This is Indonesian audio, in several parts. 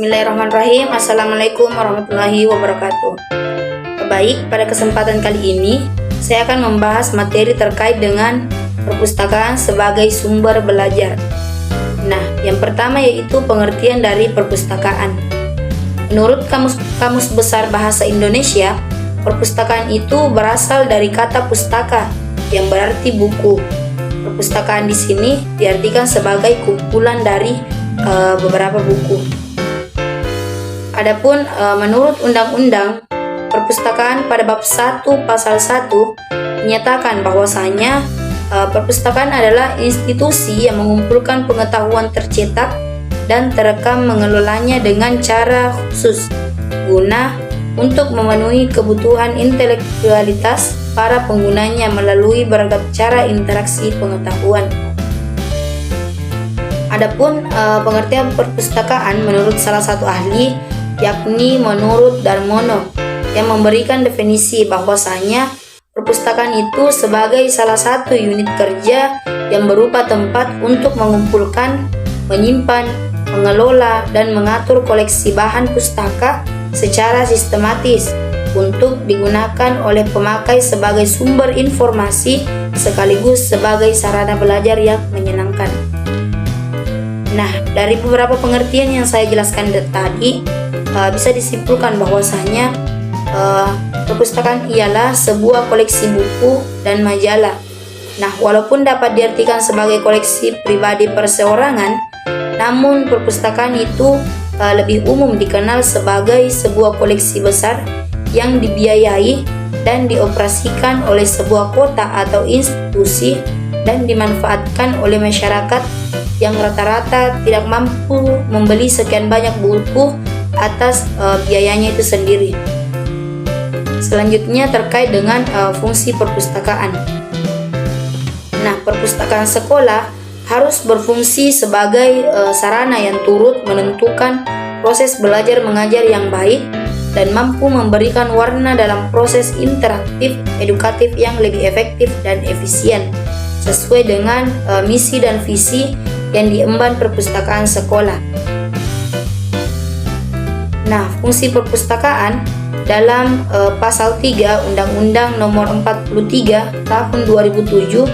Bismillahirrahmanirrahim. Assalamualaikum warahmatullahi wabarakatuh. Baik, pada kesempatan kali ini saya akan membahas materi terkait dengan perpustakaan sebagai sumber belajar. Nah, yang pertama yaitu pengertian dari perpustakaan. Menurut Kamus Besar Bahasa Indonesia, perpustakaan itu berasal dari kata pustaka yang berarti buku. Perpustakaan di sini diartikan sebagai kumpulan dari beberapa buku. Adapun menurut Undang-Undang Perpustakaan pada bab 1 pasal 1 menyatakan bahwasanya perpustakaan adalah institusi yang mengumpulkan pengetahuan tercetak dan terekam, mengelolanya dengan cara khusus guna untuk memenuhi kebutuhan intelektualitas para penggunanya melalui beragam cara interaksi pengetahuan. Adapun pengertian perpustakaan menurut salah satu ahli, yakni menurut Darmono, yang memberikan definisi bahwasanya perpustakaan itu sebagai salah satu unit kerja yang berupa tempat untuk mengumpulkan, menyimpan, mengelola, dan mengatur koleksi bahan pustaka secara sistematis untuk digunakan oleh pemakai sebagai sumber informasi sekaligus sebagai sarana belajar yang menyenangkan. Nah, dari beberapa pengertian yang saya jelaskan tadi, bisa disimpulkan bahwasanya perpustakaan ialah sebuah koleksi buku dan majalah. Nah, walaupun dapat diartikan sebagai koleksi pribadi perseorangan, namun perpustakaan itu lebih umum dikenal sebagai sebuah koleksi besar yang dibiayai dan dioperasikan oleh sebuah kota atau institusi dan dimanfaatkan oleh masyarakat yang rata-rata tidak mampu membeli sekian banyak buku atas biayanya itu sendiri. Selanjutnya terkait dengan fungsi perpustakaan. Nah, perpustakaan sekolah harus berfungsi sebagai sarana yang turut menentukan proses belajar mengajar yang baik dan mampu memberikan warna dalam proses interaktif edukatif yang lebih efektif dan efisien sesuai dengan misi dan visi yang diemban perpustakaan sekolah. Nah, fungsi perpustakaan dalam pasal 3 Undang-Undang Nomor 43 Tahun 2007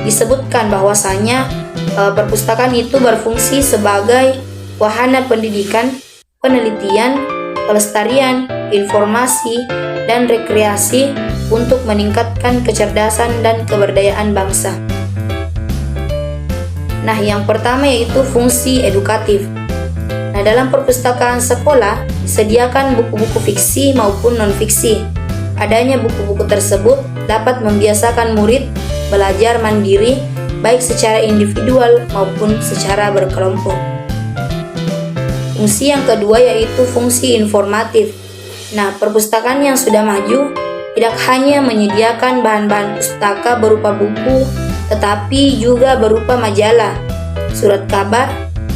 disebutkan bahwasanya perpustakaan itu berfungsi sebagai wahana pendidikan, penelitian, pelestarian, informasi, dan rekreasi untuk meningkatkan kecerdasan dan keberdayaan bangsa. Nah, yang pertama yaitu fungsi edukatif. Nah, dalam perpustakaan sekolah disediakan buku-buku fiksi maupun non-fiksi. Adanya buku-buku tersebut dapat membiasakan murid belajar mandiri baik secara individual maupun secara berkelompok. Fungsi yang kedua yaitu fungsi informatif. Nah, perpustakaan yang sudah maju tidak hanya menyediakan bahan-bahan pustaka berupa buku, tetapi juga berupa majalah, surat kabar,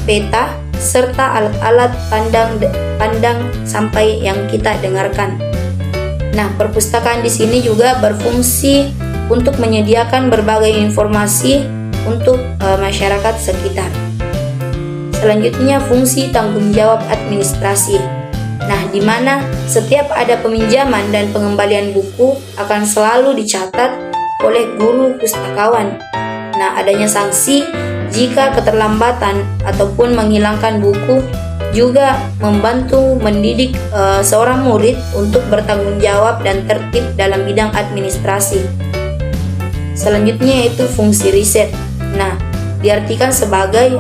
peta, serta alat-alat pandang sampai yang kita dengarkan. Nah, perpustakaan di sini juga berfungsi untuk menyediakan berbagai informasi untuk masyarakat sekitar. Selanjutnya fungsi tanggung jawab administrasi. Nah, di mana setiap ada peminjaman dan pengembalian buku akan selalu dicatat oleh guru pustakawan. Nah, adanya sanksi jika keterlambatan ataupun menghilangkan buku juga membantu mendidik seorang murid untuk bertanggung jawab dan tertib dalam bidang administrasi. Selanjutnya yaitu fungsi riset. Nah, diartikan sebagai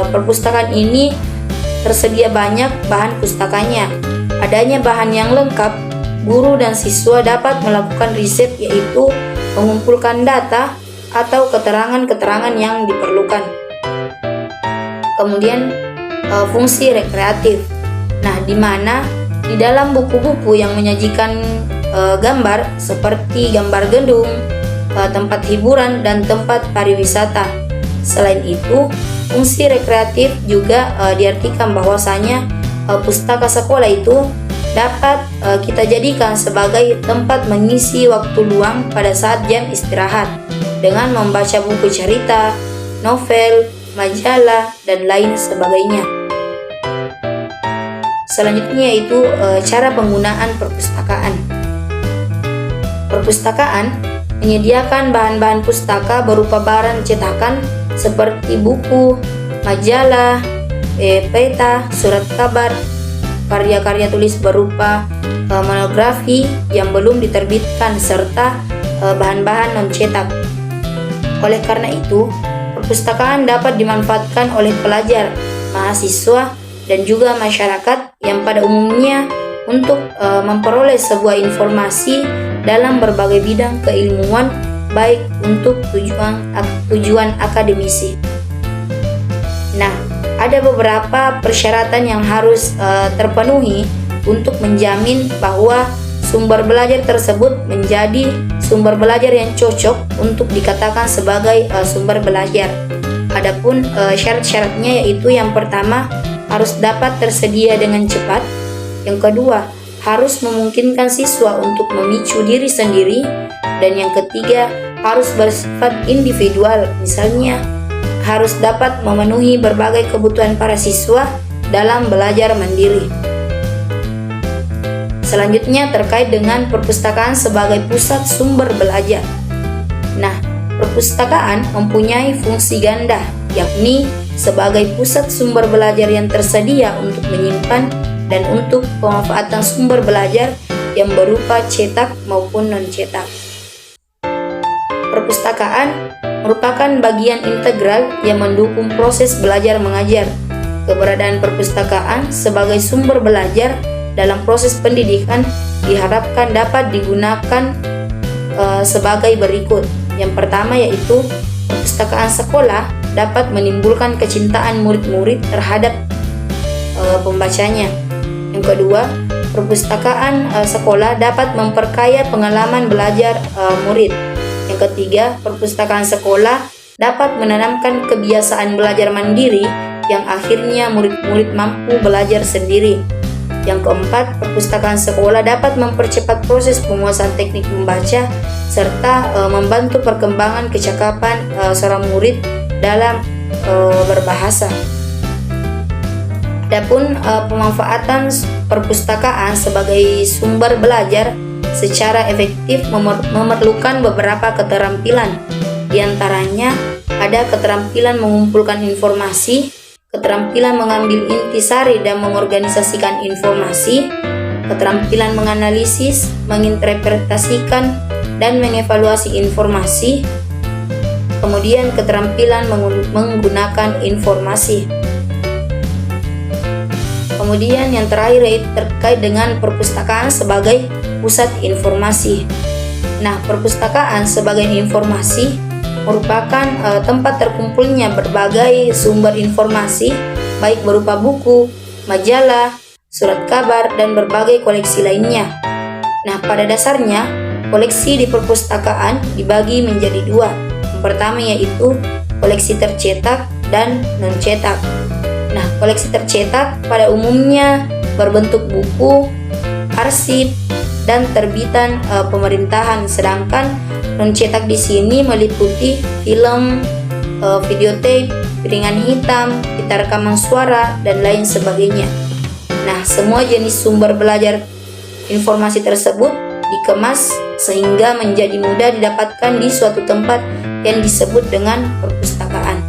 perpustakaan ini tersedia banyak bahan pustakanya. Adanya bahan yang lengkap, guru dan siswa dapat melakukan riset, yaitu mengumpulkan data atau keterangan-keterangan yang diperlukan. Kemudian fungsi rekreatif. Nah, di mana di dalam buku-buku yang menyajikan gambar seperti gambar gedung, tempat hiburan, dan tempat pariwisata. Selain itu, fungsi rekreatif juga diartikan bahwasanya pustaka sekolah itu dapat kita jadikan sebagai tempat mengisi waktu luang pada saat jam istirahat dengan membaca buku cerita, novel, majalah, dan lain sebagainya. selanjutnya yaitu cara penggunaan perpustakaan. Perpustakaan menyediakan bahan-bahan pustaka berupa barang cetakan seperti buku, majalah, peta, surat kabar, karya-karya tulis berupa monografi yang belum diterbitkan, serta bahan-bahan non-cetak. Oleh karena itu, perpustakaan dapat dimanfaatkan oleh pelajar, mahasiswa, dan juga masyarakat yang pada umumnya untuk memperoleh sebuah informasi dalam berbagai bidang keilmuan, baik untuk tujuan akademisi. Nah, ada beberapa persyaratan yang harus terpenuhi untuk menjamin bahwa sumber belajar tersebut menjadi sumber belajar yang cocok untuk dikatakan sebagai sumber belajar. Adapun syarat-syaratnya yaitu yang pertama, harus dapat tersedia dengan cepat. Yang kedua, harus memungkinkan siswa untuk memicu diri sendiri. Dan yang ketiga, harus bersifat individual, misalnya harus dapat memenuhi berbagai kebutuhan para siswa dalam belajar mandiri. Selanjutnya terkait dengan perpustakaan sebagai pusat sumber belajar. Nah, perpustakaan mempunyai fungsi ganda, yakni sebagai pusat sumber belajar yang tersedia untuk menyimpan dan untuk pemanfaatan sumber belajar yang berupa cetak maupun non-cetak. Perpustakaan merupakan bagian integral yang mendukung proses belajar mengajar. Keberadaan perpustakaan sebagai sumber belajar dalam proses pendidikan diharapkan dapat digunakan sebagai berikut. Yang pertama yaitu perpustakaan sekolah dapat menimbulkan kecintaan murid-murid terhadap pembacanya. Yang kedua, perpustakaan sekolah dapat memperkaya pengalaman belajar murid. Yang ketiga, perpustakaan sekolah dapat menanamkan kebiasaan belajar mandiri yang akhirnya murid-murid mampu belajar sendiri. Yang keempat, perpustakaan sekolah dapat mempercepat proses penguasaan teknik membaca serta membantu perkembangan kecakapan seorang murid dalam berbahasa. Adapun pemanfaatan perpustakaan sebagai sumber belajar secara efektif memerlukan beberapa keterampilan. Di antaranya ada keterampilan mengumpulkan informasi, keterampilan mengambil intisari dan mengorganisasikan informasi, keterampilan menganalisis, menginterpretasikan, dan mengevaluasi informasi, kemudian keterampilan menggunakan informasi. Kemudian yang terakhir yaitu terkait dengan perpustakaan sebagai pusat informasi. Nah, perpustakaan sebagai informasi merupakan tempat terkumpulnya berbagai sumber informasi, baik berupa buku, majalah, surat kabar, dan berbagai koleksi lainnya. Nah, pada dasarnya, koleksi di perpustakaan dibagi menjadi dua. Yang pertama yaitu koleksi tercetak dan non-cetak. Nah, koleksi tercetak pada umumnya berbentuk buku, arsip, dan terbitan pemerintahan, sedangkan non-cetak di sini meliputi film, videotape, piringan hitam, pita rekaman suara, dan lain sebagainya. Nah, semua jenis sumber belajar informasi tersebut dikemas sehingga menjadi mudah didapatkan di suatu tempat yang disebut dengan perpustakaan.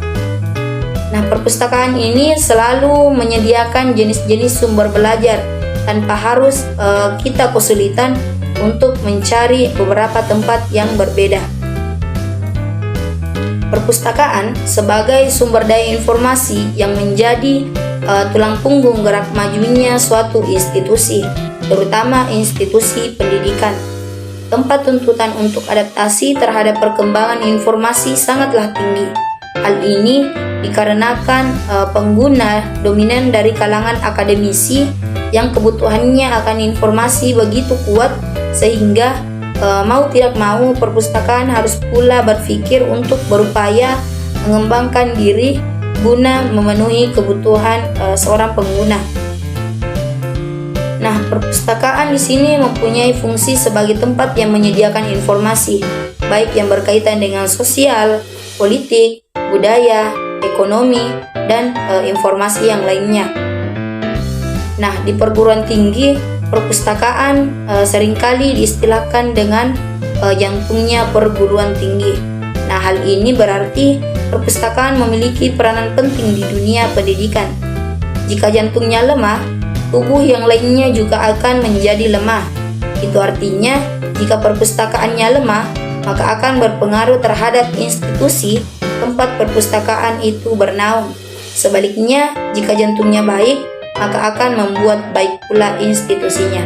Nah, perpustakaan ini selalu menyediakan jenis-jenis sumber belajar tanpa harus kita kesulitan untuk mencari beberapa tempat yang berbeda. Perpustakaan sebagai sumber daya informasi yang menjadi tulang punggung gerak majunya suatu institusi, terutama institusi pendidikan. Tempat tuntutan untuk adaptasi terhadap perkembangan informasi sangatlah tinggi. Hal ini dikarenakan pengguna dominan dari kalangan akademisi yang kebutuhannya akan informasi begitu kuat sehingga mau tidak mau perpustakaan harus pula berpikir untuk berupaya mengembangkan diri guna memenuhi kebutuhan seorang pengguna. Nah, perpustakaan di sini mempunyai fungsi sebagai tempat yang menyediakan informasi, baik yang berkaitan dengan sosial, politik, budaya, ekonomi, dan informasi yang lainnya. Nah, di perguruan tinggi, perpustakaan seringkali diistilahkan dengan jantungnya perguruan tinggi. Nah, hal ini berarti perpustakaan memiliki peranan penting di dunia pendidikan. Jika jantungnya lemah, tubuh yang lainnya juga akan menjadi lemah. Itu artinya, jika perpustakaannya lemah, maka akan berpengaruh terhadap institusi tempat perpustakaan itu bernaung. Sebaliknya, jika jantungnya baik, maka akan membuat baik pula institusinya.